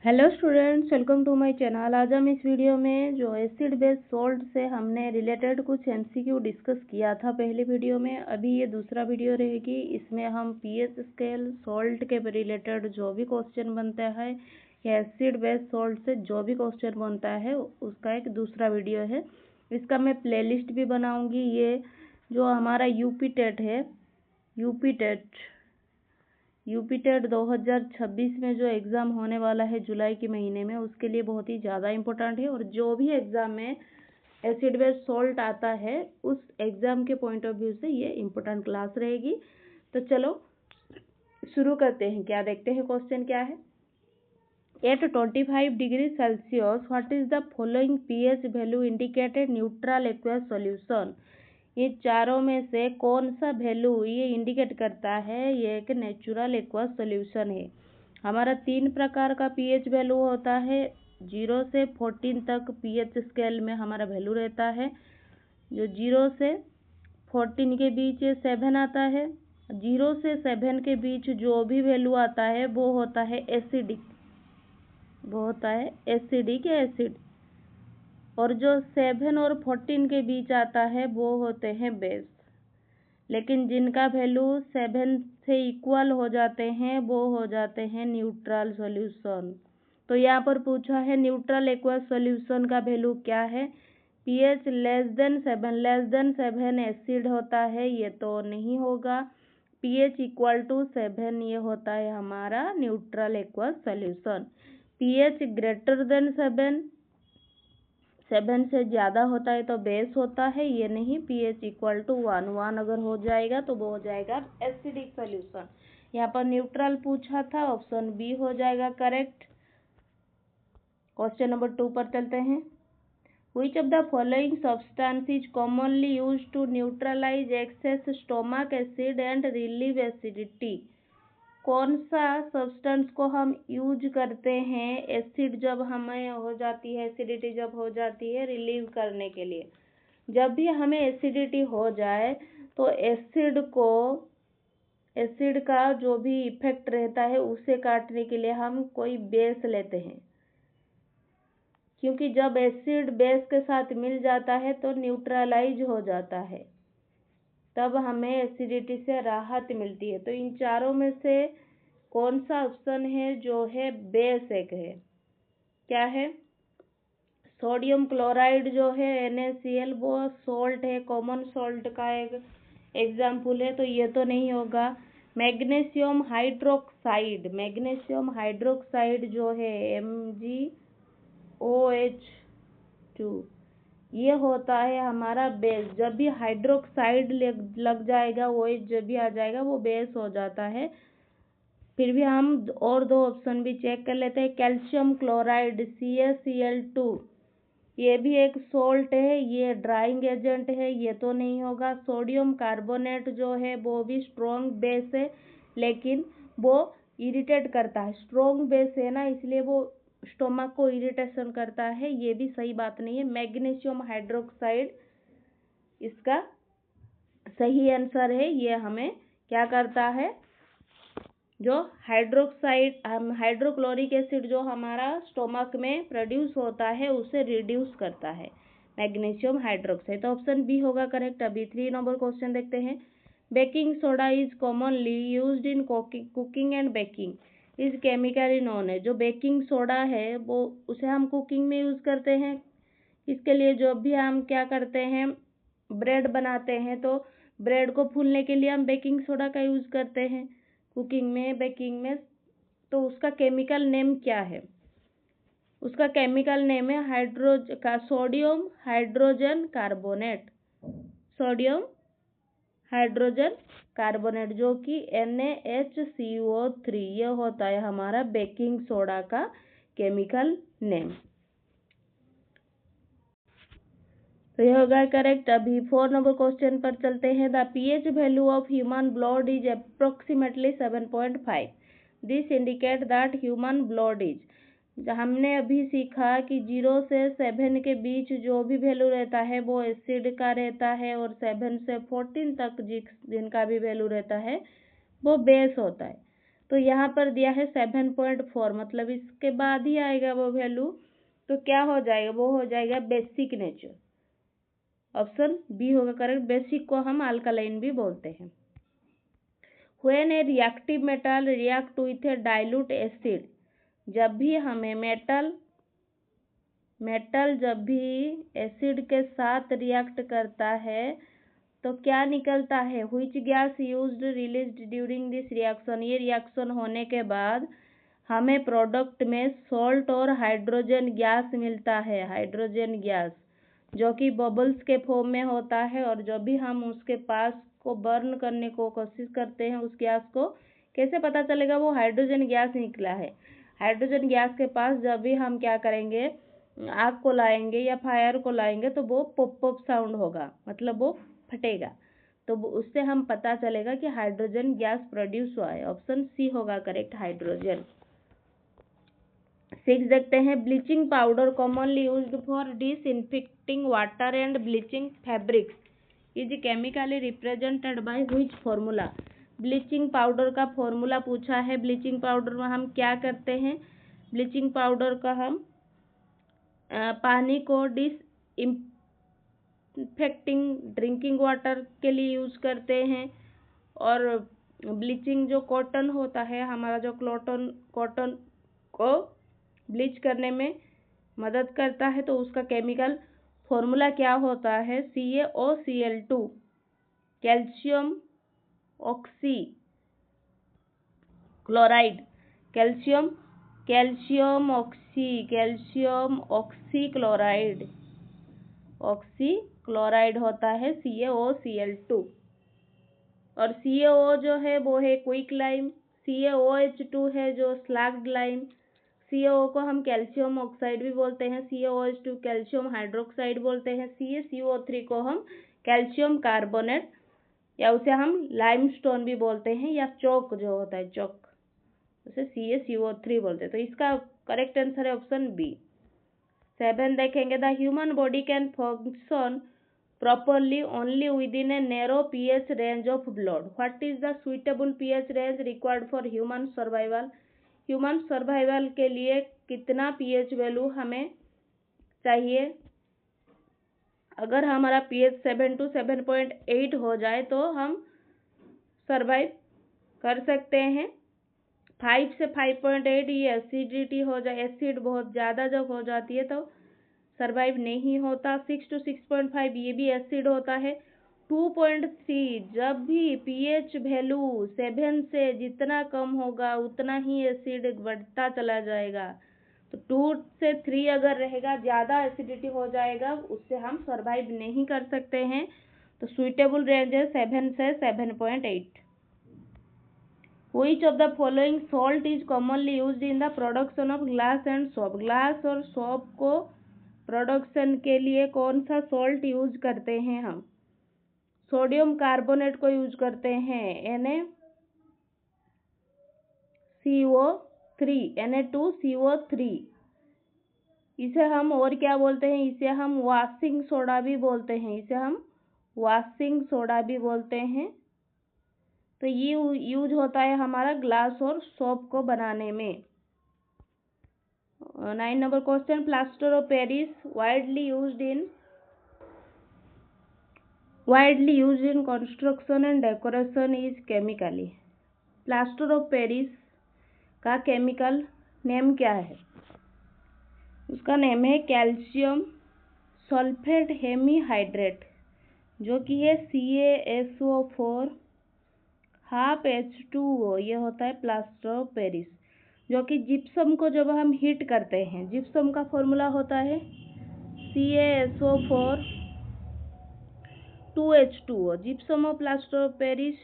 Hello students, welcome to my channel. आज हम इस वीडियो में जो एसिड बेस सॉल्ट से हमने रिलेटेड कुछ एमसीक्यू डिस्कस किया था पहली वीडियो में। अभी ये दूसरा वीडियो रहेगी। इसमें हम पीएच स्केल सॉल्ट के रिलेटेड जो भी क्वेश्चन बनता है या एसिड बेस सॉल्ट से जो भी क्वेश्चन बनता है उसका एक दूसरा वीडियो है। इसका मैं प्लेलिस्ट भी बनाऊंगी। ये जो हमारा यूपी टेट है, यूपी टेट 2026 में जो एग्ज़ाम होने वाला है जुलाई के महीने में, उसके लिए बहुत ही ज़्यादा इम्पोर्टेंट है। और जो भी एग्ज़ाम में एसिड बेस सॉल्ट आता है उस एग्ज़ाम के पॉइंट ऑफ व्यू से ये इम्पोर्टेंट क्लास रहेगी। तो चलो शुरू करते हैं। क्या देखते हैं क्वेश्चन क्या है। At 25 degree Celsius what is the following pH value indicated neutral aqueous solution. ये चारों में से कौन सा वैल्यू ये इंडिकेट करता है ये एक नेचुरल एक्वस सॉल्यूशन है। हमारा 3 प्रकार का पीएच वैल्यू होता है। 0 से 14 तक पीएच स्केल में हमारा वैल्यू रहता है। जो 0 से 14 के बीच 7 आता है। 0 से 7 के बीच जो भी वैल्यू आता है वो होता है एसिडिक, वो होता है एसिडिक एसिड। और जो 7 और 14 के बीच आता है वो होते हैं बेस। लेकिन जिनका वैल्यू 7 से इक्वल हो जाते हैं वो हो जाते हैं न्यूट्रल सॉल्यूशन। तो यहाँ पर पूछा है न्यूट्रल एक्वस सॉल्यूशन का वैल्यू क्या है। पीएच लेस देन 7 एसिड होता है, ये तो नहीं होगा। पीएच इक्वल टू 7 ये होता है हमारा neutral aqueous solution. PH greater than 7 से ज़्यादा होता है तो बेस होता है, ये नहीं। पीएच इक्वल टू 1 अगर हो जाएगा तो वो हो जाएगा एसिडिक सॉल्यूशन। यहाँ पर न्यूट्रल पूछा था, ऑप्शन बी हो जाएगा करेक्ट। क्वेश्चन नंबर 2 पर चलते हैं। Which of the following substance is commonly used to neutralize excess stomach acid and relieve acidity? कौन सा सब्सटेंस को हम यूज करते हैं एसिड जब हमें हो जाती है, एसिडिटी जब हो जाती है, रिलीव करने के लिए। जब भी हमें एसिडिटी हो जाए तो एसिड का जो भी इफेक्ट रहता है उसे काटने के लिए हम कोई बेस लेते हैं। क्योंकि जब एसिड बेस के साथ मिल जाता है तो न्यूट्रलाइज हो जाता है, तब हमें एसिडिटी से राहत मिलती है। तो इन चारों में से कौन सा ऑप्शन है जो है बेस एक है, क्या है। सोडियम क्लोराइड जो है NaCl वो सॉल्ट है, कॉमन सॉल्ट का एक एग्जाम्पल है, तो ये तो नहीं होगा। मैग्नीशियम हाइड्रोक्साइड जो है MgOH2 ये होता है हमारा बेस। जब भी हाइड्रोक्साइड लग जाएगा, OH जब भी आ जाएगा वो बेस हो जाता है। फिर भी हम और 2 ऑप्शन भी चेक कर लेते हैं। कैल्शियम क्लोराइड CaCl2 ये भी एक सॉल्ट है, ये ड्राइंग एजेंट है, ये तो नहीं होगा। सोडियम कार्बोनेट जो है वो भी स्ट्रॉन्ग बेस है, लेकिन वो इरिटेट करता है। स्ट्रॉन्ग बेस है ना, इसलिए वो स्टोमक को इरिटेशन करता है, ये भी सही बात नहीं है। मैग्नीशियम हाइड्रोक्साइड इसका सही आंसर है। ये हमें क्या करता है, जो हाइड्रोक्लोरिक एसिड जो हमारा स्टोमक में प्रोड्यूस होता है उसे रिड्यूस करता है, मैग्नीशियम हाइड्रोक्साइड। तो ऑप्शन बी होगा करेक्ट। अभी 3 नंबर क्वेश्चन देखते हैं। Baking soda is commonly used in cooking and baking is chemically known है। जो बेकिंग सोडा है वो उसे हम कुकिंग में यूज करते हैं। इसके लिए जो भी हम क्या करते हैं, ब्रेड बनाते हैं तो ब्रेड को फूलने के लिए हम बेकिंग सोडा का यूज करते हैं कुकिंग में, बेकिंग में। तो उसका केमिकल नेम क्या है, उसका केमिकल नेम है सोडियम हाइड्रोजन कार्बोनेट, जो कि NaHCO3 ये होता है हमारा बेकिंग सोडा का केमिकल नेम। तो यह होगा करेक्ट। अभी 4 नंबर क्वेश्चन पर चलते हैं। The pH value of human blood is approximately 7.5। This indicate that human blood is. हमने अभी सीखा कि 0 से 7 के बीच जो भी वैल्यू रहता है वो एसिड का रहता है, और 7 से 14 तक जिनका भी वैल्यू रहता है वो बेस होता है। तो यहाँ पर दिया है 7.4, मतलब इसके बाद ही आएगा वो वैल्यू, तो क्या हो जाएगा, वो हो जाएगा बेसिक नेचर। ऑप्शन बी होगा करेक्ट। बेसिक को हम अल्कालाइन भी बोलते हैं। When A reactive metal react with A dilute acid, जब भी हमें मेटल जब भी एसिड के साथ रिएक्ट करता है तो क्या निकलता है, which gas used released during this reaction, ये रिएक्शन होने के बाद हमें प्रोडक्ट में सॉल्ट और हाइड्रोजन गैस मिलता है। हाइड्रोजन गैस जो कि बबल्स के फॉर्म में होता है, और जब भी हम उसके पास को बर्न करने को कोशिश करते हैं, उस गैस को कैसे पता चलेगा वो हाइड्रोजन गैस निकला है। हाइड्रोजन गैस के पास जब भी हम क्या करेंगे, आग को लाएंगे या फायर को लाएंगे तो वो पॉप पॉप साउंड होगा, मतलब वो फटेगा, तो उससे हम पता चलेगा कि हाइड्रोजन गैस प्रोड्यूस हुआ है। ऑप्शन सी होगा करेक्ट, हाइड्रोजन। 6 देखते हैं, bleaching powder commonly used for disinfecting water and bleaching fabrics is chemically represented by which formula. Bleaching powder का फॉर्मूला पूछा है। ब्लीचिंग पाउडर में हम क्या करते हैं, ब्लीचिंग पाउडर का हम पानी को डिसइंफेक्टिंग ड्रिंकिंग वाटर के लिए यूज करते हैं, और ब्लीचिंग जो कॉटन होता है हमारा, जो कॉटन को ब्लीच करने में मदद करता है, तो उसका केमिकल फॉर्मूला क्या होता है, CaOCl2, calcium oxy chloride, calcium oxy chloride होता है CaOCl2। और CaO जो है वो है क्विक लाइम, CaOH2 है जो स्लैग्ड लाइम, CaO को हम कैल्शियम ऑक्साइड भी बोलते हैं, CaOH2 कैल्शियम हाइड्रोक्साइड बोलते हैं, CaCO3 को हम कैल्शियम कार्बोनेट या उसे हम लाइमस्टोन भी बोलते हैं, या चौक जो होता है चौक, उसे CaCO3 बोलते हैं। तो इसका करेक्ट आंसर है ऑप्शन बी। 7 देखेंगे, the human body can function properly only within a narrow pH range of blood. What is the suitable pH range required for human survival? Human survival के लिए कितना pH value हमें चाहिए? अगर हमारा pH 7 to 7.8 हो जाए तो हम सर्वाइव कर सकते हैं। 5 से 5.8 ये एसिडिटी हो जाए, एसिड बहुत ज़्यादा जब हो जाती है तो सर्वाइव नहीं होता। 6 to 6.5 ये भी एसिड होता है। 2.3 जब भी pH वैल्यू 7 से जितना कम होगा उतना ही एसिड बढ़ता चला जाएगा, तो 2 से 3 अगर रहेगा ज़्यादा एसिडिटी हो जाएगा, उससे हम सर्वाइव नहीं कर सकते हैं। तो सुइटेबल रेंज है 7 से 7.8। Which of the following salt is commonly used in the production of glass and soap? Glass और सोप को प्रोडक्शन के लिए कौन सा सॉल्ट यूज करते हैं हम? सोडियम कार्बोनेट को यूज करते हैं, Na2CO3। इसे हम और क्या बोलते हैं, इसे हम वॉशिंग सोडा भी बोलते हैं, तो ये यूज होता है हमारा ग्लास और सोप को बनाने में। 9 number question, plaster of Paris widely used in construction and decoration is chemically. Plaster of Paris का केमिकल नेम क्या है? उसका नेम है कैल्शियम सल्फेट हेमीहाइड्रेट, जो कि है CaSO4 हाफ H2O, ये होता है प्लास्टर ऑफ पेरिस। जो कि जिप्सम को जब हम हीट करते हैं, जिप्सम का फॉर्मूला होता है CaSO4 2H2O। जिप्सम और प्लास्टर ऑफ पेरिस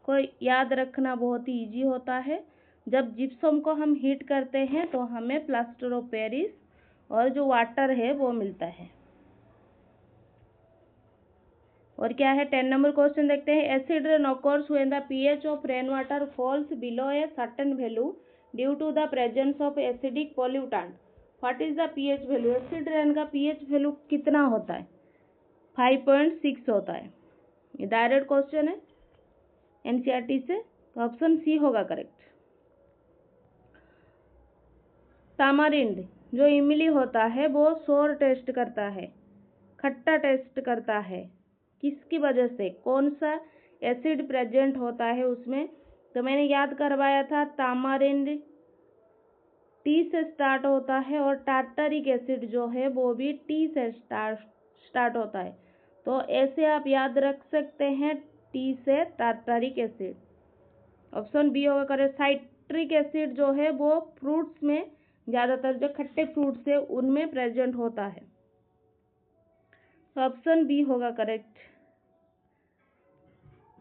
को याद रखना बहुत ही इजी होता है। जब जिप्सम को हम हीट करते हैं तो हमें प्लास्टर ऑफ पेरिस और जो वाटर है वो मिलता है। और क्या है 10 नंबर क्वेश्चन देखते हैं, acid rain occurs when the pH of rainwater falls below a certain value due to the presence of acidic pollutant. What is the pH value? Acid rain का pH वैल्यू कितना होता है? 5.6 होता है। ये direct question है NCERT से, तो ऑप्शन सी होगा करेक्ट। तामारिंड जो इमली होता है वो सोर टेस्ट करता है, खट्टा टेस्ट करता है। किसकी वजह से? कौन सा एसिड प्रेजेंट होता है उसमें? तो मैंने याद करवाया था तामारिंड टी से स्टार्ट होता है और टार्टरिक एसिड जो है वो भी टी से स्टार्ट होता है। तो ऐसे आप याद रख सकते हैं, टी से टार्टरिक एसिड। ऑप्शन बी होगा करेक्ट। साइट्रिक एसिड जो है वो फ्रूट्स में, ज़्यादातर जो खट्टे फ्रूट्स है उनमें प्रेजेंट होता है। तो ऑप्शन बी होगा correct.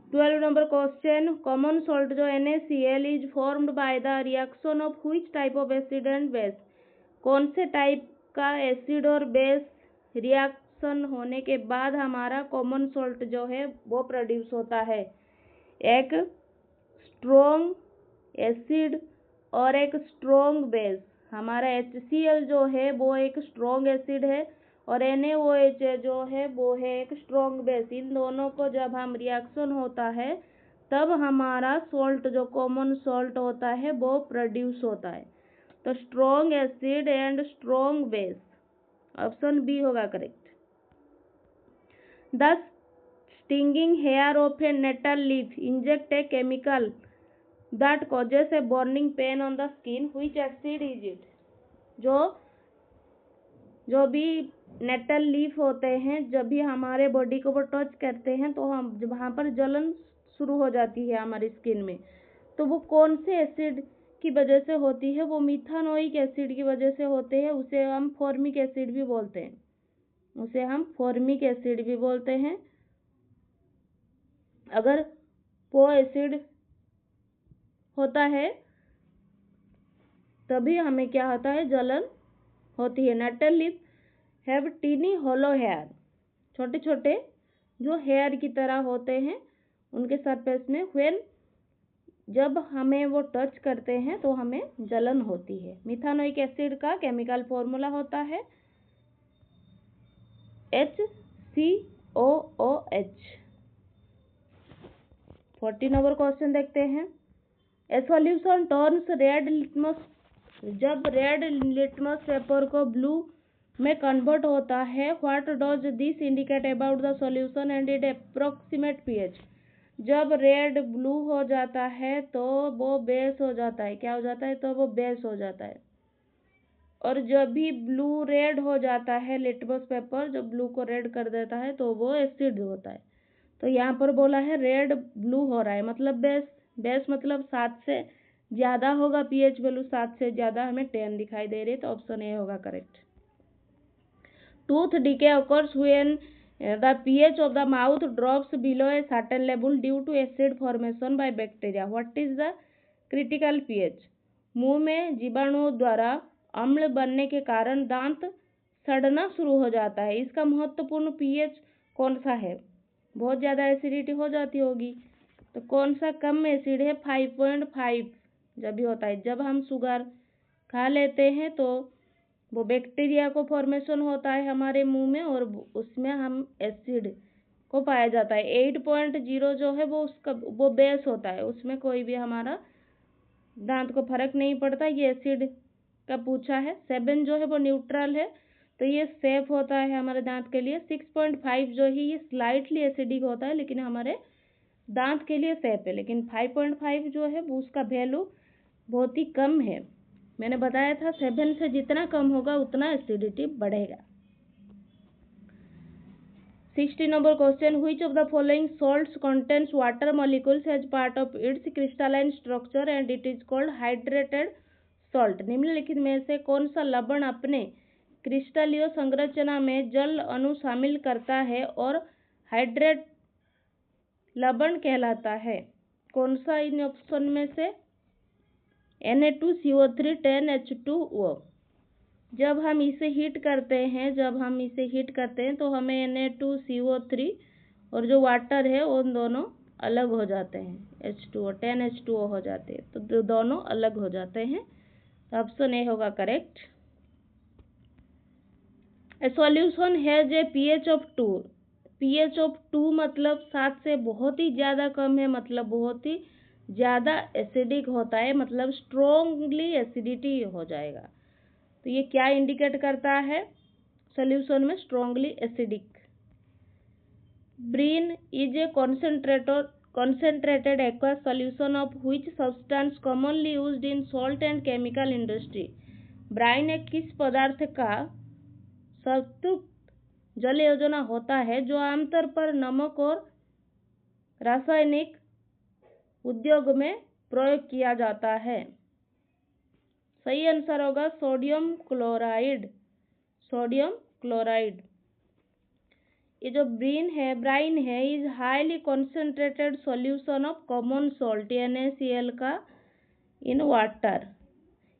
12 number question, common salt जो NaCl is formed by the reaction of which type of acid and base? कौन से टाइप का एसिड और बेस रिएक्शन होने के बाद हमारा कॉमन सॉल्ट जो है वो प्रोड्यूस होता है? एक स्ट्रॉन्ग एसिड और एक स्ट्रॉन्ग बेस। हमारा HCl जो है वो एक स्ट्रॉन्ग एसिड है और NaOH जो है वो है एक स्ट्रॉन्ग बेस। इन दोनों को जब हम रिएक्शन होता है तब हमारा सॉल्ट जो कॉमन सॉल्ट होता है वो प्रोड्यूस होता है। तो strong acid and strong base, option B होगा correct. The stinging hair of a nettle leaf inject a chemical that causes a burning pain on the skin, which acid is it? जो भी natal leaf होते हैं, जब भी हमारे body को वो टच करते हैं तो हम वहाँ पर जलन शुरू हो जाती है हमारी स्किन में। तो वो कौन से एसिड की वजह से होती है? वो मिथानोइक एसिड की वजह से होते हैं। उसे हम फॉर्मिक एसिड भी बोलते हैं, उसे हम फॉर्मिक एसिड भी बोलते हैं। अगर वो एसिड होता है तभी हमें क्या होता है? जलन होती है। Nettle leaf have tiny hollow hair, छोटे छोटे जो हेयर की तरह होते हैं उनके सरफेस में, व्हेन जब हमें वो टच करते हैं तो हमें जलन होती है। मिथानोइक एसिड का केमिकल फॉर्मूला होता है HCOOH। 14 नंबर क्वेश्चन देखते हैं। ए सॉल्यूशन टर्न्स रेड लिटमस, जब रेड लिटमस पेपर को ब्लू में कन्वर्ट होता है, what does this indicate about the solution and it approximate pH? जब रेड ब्लू हो जाता है तो वो बेस हो जाता है। क्या हो जाता है? तो वो बेस हो जाता है। और जब भी ब्लू रेड हो जाता है, लिटमस पेपर जो ब्लू को रेड कर देता है, तो वो एसिड होता है। तो यहाँ पर बोला है रेड ब्लू हो रहा है, मतलब बेस। बेस मतलब 7 से ज़्यादा होगा, pH वैल्यू 7 से ज़्यादा, हमें 10 दिखाई दे रही है। तो ऑप्शन ए होगा correct. Tooth decay occurs when the pH of the mouth drops below a certain level due to acid formation by bacteria. What is the critical pH? मुंह में जीवाणुओं द्वारा अम्ल बनने के कारण दांत सड़ना शुरू हो जाता है। इसका महत्वपूर्ण pH कौन सा है? बहुत ज़्यादा एसिडिटी हो जाती होगी, तो कौन सा कम एसिड है? 5.5 जब भी होता है। जब हम शुगर खा लेते हैं तो वो बैक्टीरिया को फॉर्मेशन होता है हमारे मुंह में और उसमें हम एसिड को पाया जाता है। 8.0 जो है वो उसका वो बेस होता है, उसमें कोई भी हमारा दांत को फर्क नहीं पड़ता। ये एसिड का पूछा है। 7 जो है वो न्यूट्रल है, तो ये सेफ होता है हमारे दांत के लिए। 6.5 जो है ये स्लाइटली एसिडिक होता है लेकिन हमारे दांत के लिए सेफ है। लेकिन 5.5 जो है वो उसका वैल्यू बहुत ही कम है। मैंने बताया था 7 से जितना कम होगा उतना एसिडिटी बढ़ेगा। 60 number question, which of the following salts contains water molecules as part of its crystalline structure and it is called hydrated salt? निम्नलिखित में से कौन सा लवण अपने क्रिस्टलीय संरचना में जल अणु शामिल करता है और हाइड्रेट लवण कहलाता है? कौन सा इन ऑप्शन में से? Na2CO3 10H2O। जब हम इसे हीट करते हैं तो हमें Na2CO3 और जो वाटर है उन दोनों अलग हो जाते हैं, H2O 10H2O हो जाते हैं, तो दोनों अलग हो जाते हैं। तो ऑप्शन ए होगा correct. A solution has a pH of 2। pH of 2 मतलब 7 से बहुत ही ज़्यादा कम है, मतलब बहुत ही ज़्यादा एसिडिक होता है, मतलब स्ट्रोंगली एसिडिटी हो जाएगा। तो ये क्या इंडिकेट करता है? सॉल्यूशन में strongly acidic. Brine is a concentrated aqueous solution of which substance commonly used in salt and chemical industry। Brine एक किस पदार्थ का संतृप्त जल योजना होता है जो आमतौर पर नमक और रासायनिक उद्योग में प्रयोग किया जाता है? सही आंसर होगा सोडियम क्लोराइड। Sodium chloride. ये जो ब्राइन है is highly concentrated solution of common salt NaCl का इन वाटर।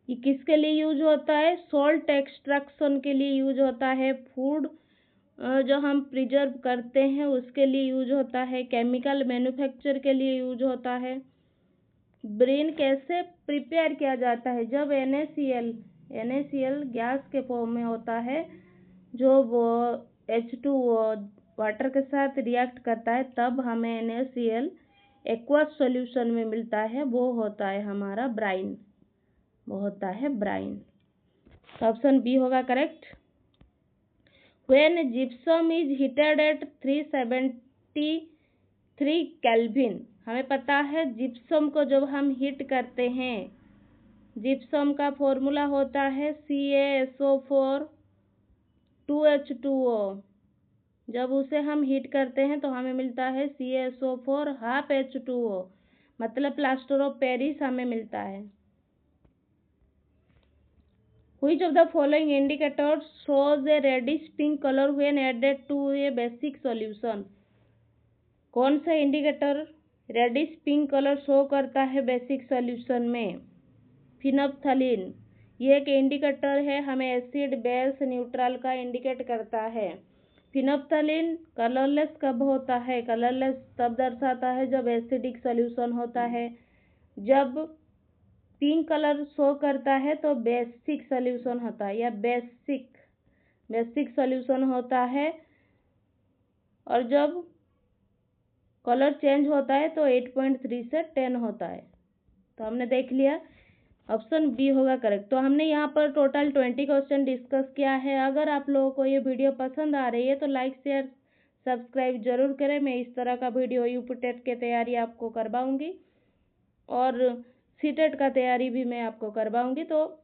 ये किसके लिए यूज होता है? सॉल्ट एक्सट्रैक्शन के लिए यूज होता है। फूड जो हम प्रिजर्व करते हैं उसके लिए यूज होता है। केमिकल मैन्युफैक्चर के लिए यूज होता है। ब्रीन कैसे प्रिपेयर किया जाता है? जब NaCl गैस के फॉर्म में होता है, जो वो H2O वाटर के साथ रिएक्ट करता है, तब हमें NaCl एक्वस सॉल्यूशन में मिलता है। वो होता है हमारा ब्राइन। वो होता है ब्राइन। तो ऑप्शन बी होगा correct. When gypsum is heated at 373 kelvin, हमें पता है जिप्सम को जब हम हीट करते हैं, जिप्सम का फॉर्मूला होता है CaSO4 2H2O। जब उसे हम हीट करते हैं तो हमें मिलता है CaSO4 हाफ H2O, मतलब प्लास्टर ऑफ पेरिस हमें मिलता है। Which of the following indicators shows a reddish pink color when added to a basic solution? कौन सा indicator reddish pink colour show करता है बेसिक सॉल्यूशन में? फिनोप्थलीन। ये एक इंडिकेटर है, हमें एसिड बेस न्यूट्रल का इंडिकेट करता है। फिनोप्थलीन कलरलेस कब होता है? कलरलेस तब दर्शाता है जब एसिडिक सॉल्यूशन होता है। जब पिंक कलर शो करता है तो बेसिक सॉल्यूशन होता है, या बेसिक सॉल्यूशन होता है। और जब कलर चेंज होता है तो 8.3 से 10 होता है। तो हमने देख लिया, ऑप्शन बी होगा करेक्ट। तो हमने यहाँ पर टोटल 20 क्वेश्चन डिस्कस किया है। अगर आप लोगों को ये वीडियो पसंद आ रही है तो लाइक शेयर सब्सक्राइब जरूर करें। मैं इस तरह का वीडियो यूपीटेट की तैयारी आपको करवाऊंगी और सीटेट का तैयारी भी मैं आपको करवाऊंगी। तो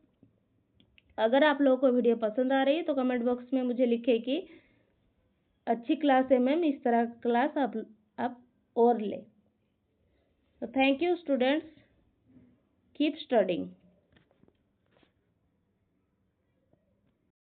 अगर आप लोगों को वीडियो पसंद आ रही है तो कमेंट बॉक्स में मुझे लिखे कि अच्छी क्लास है मैम, इस तरह क्लास आप और ले। तो thank you students, keep studying.